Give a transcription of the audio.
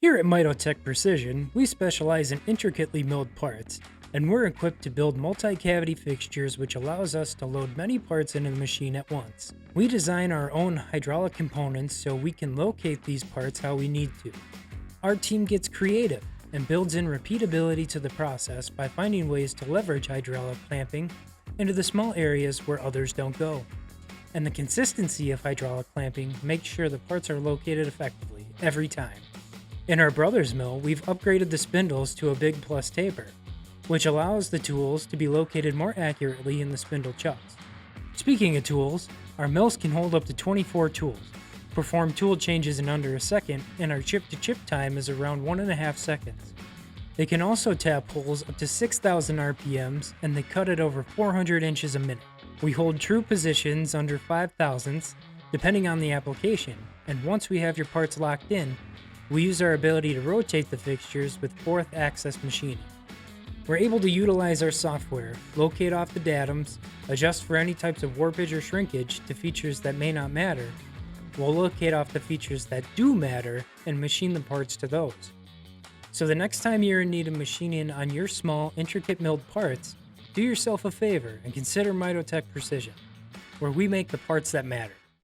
Here at Mitotec Precision, we specialize in intricately milled parts, and we're equipped to build multi-cavity fixtures which allows us to load many parts into the machine at once. We design our own hydraulic components so we can locate these parts how we need to. Our team gets creative and builds in repeatability to the process by finding ways to leverage hydraulic clamping into the small areas where others don't go. And the consistency of hydraulic clamping makes sure the parts are located effectively every time. In our brother's mill, we've upgraded the spindles to a Big Plus taper, which allows the tools to be located more accurately in the spindle chucks. Speaking of tools, our mills can hold up to 24 tools, perform tool changes in under a second, and our chip-to-chip time is around 1.5 seconds. They can also tap holes up to 6,000 RPMs, and they cut at over 400 inches a minute. We hold true positions under 5 thousandths, depending on the application, and once we have your parts locked in, we use our ability to rotate the fixtures with fourth axis machining. We're able to utilize our software, locate off the datums, adjust for any types of warpage or shrinkage to features that may not matter. We'll locate off the features that do matter and machine the parts to those. So the next time you're in need of machining on your small, intricate milled parts, do yourself a favor and consider Mitotec Precision, where we make the parts that matter.